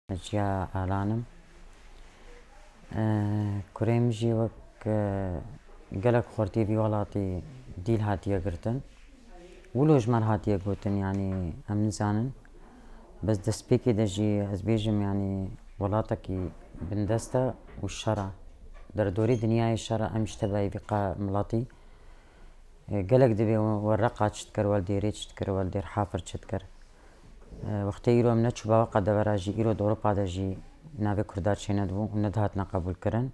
جیا ئالانم کوڕێمژی وەک گەلک خۆرتێڤی وڵاتی دیل هاتیە گرتن ولۆژمان هاتیە گوتن ینی ئەم نزانن بەس دەستپێکێ دەژی ئەس بێژم ینی وڵاتێکی بندەستە و شەڕە دەردۆری دنیای شەڕە ئەم شتە بایڤقا مڵاتی گەلک دەبێ وەرەقا چت کرد وەلدێرێ چت کرد وەلدێر حافر چت کرد وەختەی ئیرۆ ئەم نەچوو باوەقا دەڤەراژی ئیرۆ دەوڵۆپا دەژی ناوێ کوردار چێنە بوو و نەدهاتنە قبولکردن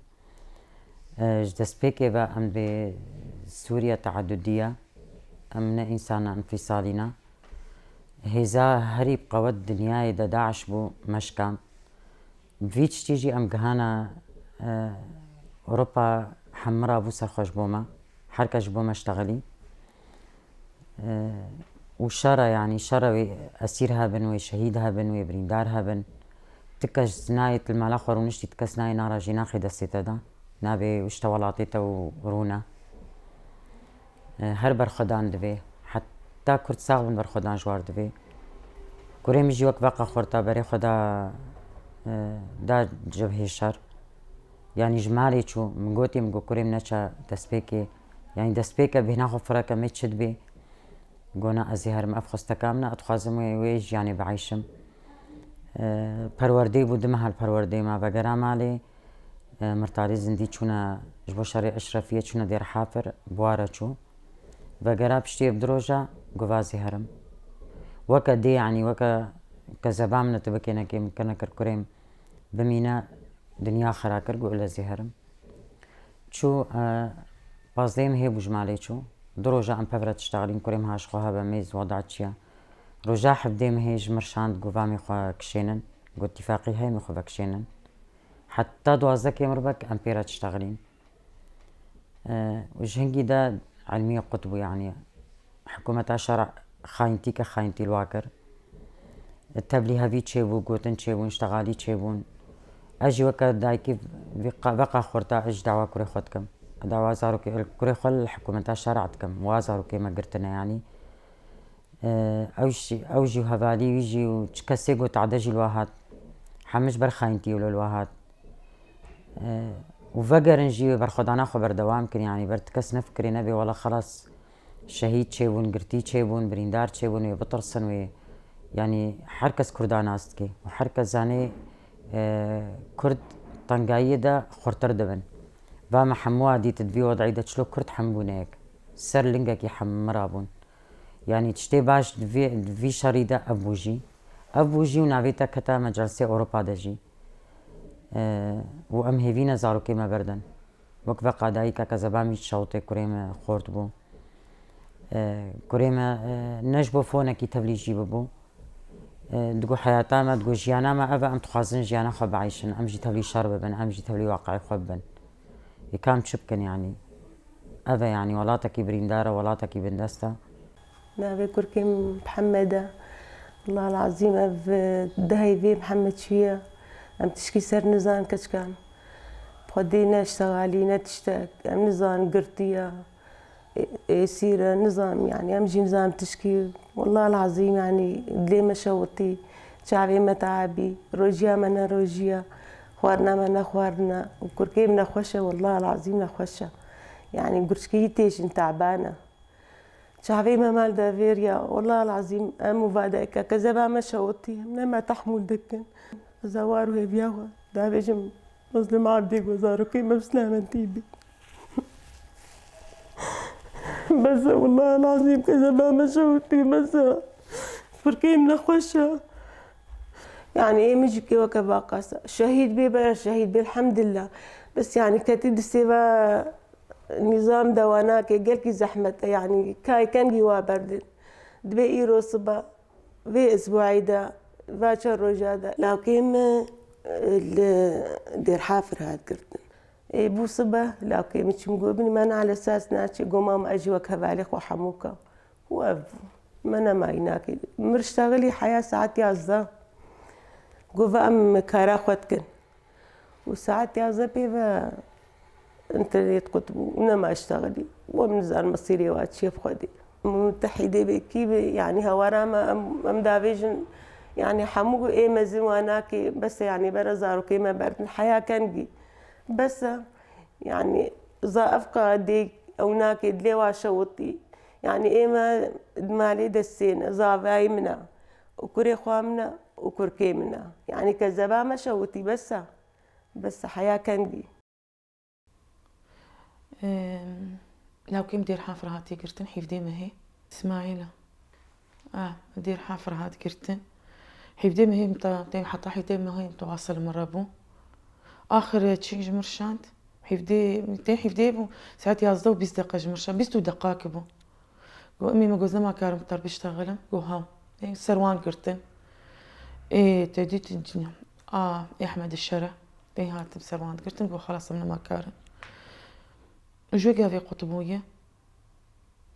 ji destpêkê ve em bê Sûriya teeddüdî em ne însana enfîsalîne hêza herî qewet dinyayê de Daeş bû meşkan vî tiştî jî em gihana Ewropa hemira bû serxweş bo me her kes ji bo me ştexelî û şera yanî şera wê esîr hebin wê şehîd hebin wê birîndar hebin ti kes nayê tilmala xwe rûniştî ti kes nayê narajî naxê destê te da nabێ wişta welatê te û rûne her berxwedan divê heta Kurd sax bin berxwedan ji war divê kurê min jî wek veqa xwarta berê xwe da cebhê şer yanî ji malê çû min gotê min got kurê min neçe destpêkê yanî destpêke bêhna xwe fireke me çi dibê gona ez ê herim ev xwesteka min e ez dixwazim wê jiyanê bieyşim perwerdê bû di mehel perwerdê me vegera malê مرتالê zindî çûne ji bo şerê eşrefiyê çûne dêr hafir buware çû vegera piştî ev di roja guvazê herim weke dê yanî weke ke zeba min tu bikênekê min kirine kir kurêm bimîne dinya xera kir got ez ê herim çû pazdeyê min hêbû ji malê çû di roja em pevre tiştexelîn kurêm haş xwe hebe mêz weda çi ye roja hevdê min hê ji mir şand got vamê xwe kişênin got tîfaqî heye min xwe vekişênin حتى دوازدە مربك ام بيرا تشتغلين وش هنجي ده علمية قطب يعني حكومة شرع خاينتي كخاينتي الواكر التبلي هذي تشيبو قوتن تشيبون اشتغالي تشيبون اجي وكا دايكي بقى خورتا اج دعوة كوري خودكم دعوة زاروكي كوري خول حكومة شرعتكم وازاروكي ما قرتنا يعني اوجي هذالي ويجي وتشكسي قوت عدجي الواهات حمش برخاينتي ولا الواهات وفقرن جي برخدانا خو بردوام كن يعني برتكس نفكري نبي ولا خلاص شهيد شيبون قرتي شيبون بريندار شيبون وبطرسن وي يعني حركس كردان استكي وحركس زاني كرد طنقاية دا خورتر دبن فما حموها دي تدبي وضعي دا تشلو كرد حمبونيك سر لنقك يحمرابون يعني تشتي باش في شريدة أبوجي ونافيتا كتا مجلسي أوروبا دجي و ام هیوینە زارۆکێمە بەردەن وەک بە قادایی کە زەبامی شەوتێ کوڕێمە خۆرد بوو کوڕێمە نەش بۆ فۆنێکی تەبلیژی ببوو دگو حیاتامە دگو ژیانامە ئەڤە ئەم دخوازن ژیانە خۆ بەعیشن ئەمژی تەبلی شەڕ ببن ئەمژی تەبلی واقعی خۆ ببن یەکام چ بکەن یانی ئەڤە یانی وڵاتێکی بریندارە وڵاتێکی بندەستە ناوێ کورکێم محەممەدە والله العظیم ئەڤ دەهەی vê محەممەد چویە ام تشكي سر نزان كشكان بخدينا اشتغالي نتشتاك ام نزان قرطية سيرة نظام يعني امجي نظام تشكي والله العظيم يعني ليه ما شوطي شعبي ما تعبي روجيا منا روجيا خوارنا منا خوارنا وكركي منا خوشة والله العظيم نخوشة يعني قرشكيتيش تعبانة شعبي ما مال دافيريا والله العظيم ام وفادايكا كذا ما شوطي ما تحمل دكن زوارو هي بياها دا بيجم مظلم عبدك وزارو كيما بسلامة تيبي بس والله العظيم كذا ما شوتي بس فركي من خوشة يعني ايه مجي كي وكا باقاسة شهيد بي بلا شهيد بي الحمد لله بس يعني كتيد سيبا نظام دواناك قالكي زحمة يعني كاي كان جوا بردن دبي ايرو صبا في اسبوعي دا باكر رجادا لكن دير حافر هاد قرتن بو صبا لكن مش مقوبني ما أنا على أساس ناتشي قومام أجي وكبالي وحموكا وأبو ما أنا ما يناكي مرشتغلي حياة ساعات يازا قوفا أم كارا خوتكن وساعات يازا بيبا أنت اللي تقطبو أنا ما أشتغلي ومنزار مصيري واتشي بخدي متحدة بكي يعني هوارا ما أم دافيجن يعني حمو إيه زماناكي بس يعني برزارو كيما برد الحياة كنجي بس يعني إذا أفقى ديك أو ناكي دليوا شوطي يعني إيما دمالي دسين إذا بايمنا وكري خوامنا وكركيمنا يعني كذبا ما شوطي بس حياة كنجي لو كيم دير حافرة هاتي قرتن حيف ديما هي إسماعيلة دير حافرة هات قرتن حيف ديما هي متى حتى حيف ديما هي متواصل مرابو آخر تشي جمرشانت حيف دي بو ساعات يازدو 20 دقيقة جمرشان 20 دقائق بو قو أمي ما قوزنا ما كارم تر بيشتغلم قو هاو سروان قرتن تديت الدنيا أحمد الشرع هاتم سروان قرتن قو خلاص من ما كارم وجوجا في قطبوية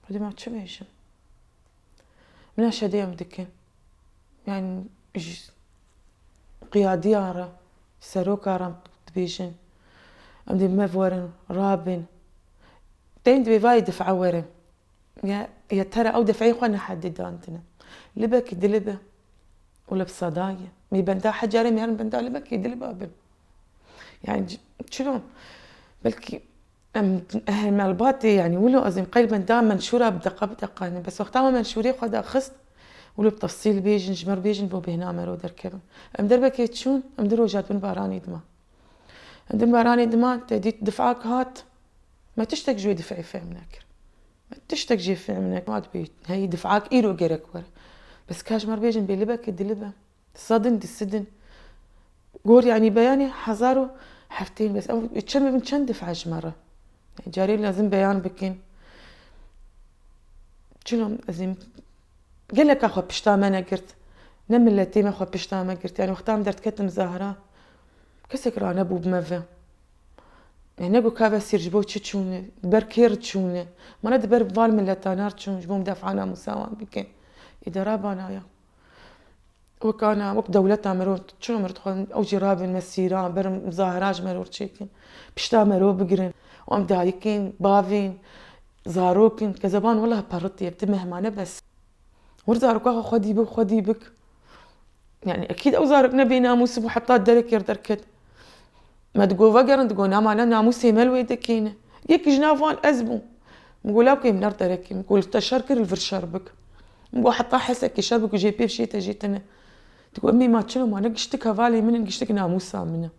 بدي ما تشبهش من شدية مدكن يعني قيادية سروكا رام تبيشن أمدي مفورن رابن تين تبي فاي دفع ورن يا ترى أو دفعي خوانا حدد أنتنا لبك دلبة ولا بصدايا مي بندا حجاري مي بندا لبك دلبة بن يعني شلون بلكي أهل مالباتي يعني ولو أزم قيل بندا منشورة بدقة يعني بس وقتها منشوري خدا خست ولو بتفصيل بيجن جمر بيجن بو بهنا مرو دركبن ام دربك يتشون ام درو جات بن باراني دما عندن باراني دما تديت دفعك هات ما تشتك جوي دفعي في منك ما تشتك جي في منك ما تبي هي دفعك ايرو غيرك ورا بس كاش مر بيجن بيلبك الدلبه صدن السدن قول يعني بياني حزارو حفتين بس او تشم من شن دفع جمره يعني جاري لازم بيان بكين شنو لازم قال لك اخو بشتا ما انا قلت نملتي ما اخو بشتا ما قلت يعني وقتها درت كت مزاهره كسكر انا ابو بمفا يعني نقول كافا سير جبو تشونه بركير تشونه ما ندبر بال ملتانار تشون جبو مدافعنا مساواة بكين اذا رابانا يا وكان وقت دولتنا مرور شنو مرتخون او جراب المسيران بر مظاهرات مرور تشيكن بشتا مرور بقرن وام دايكين بافين زاروكن كزبان والله برطي بتمهمانه بس ورزارك اخو خدي بك يعني اكيد او زارك نبي ناموس وحطات درك يردركت ما تقول فقر تقول نام انا ناموسي ملوي دكينه يك جنافان ازمو نقول اوكي من درك نقول تشركر الفرشر بك نقول حطا حسك شربك وجي بي شي تجيتنا تقول امي ما تشنو ما نقشتك هفالي من نقشتك ناموسا منه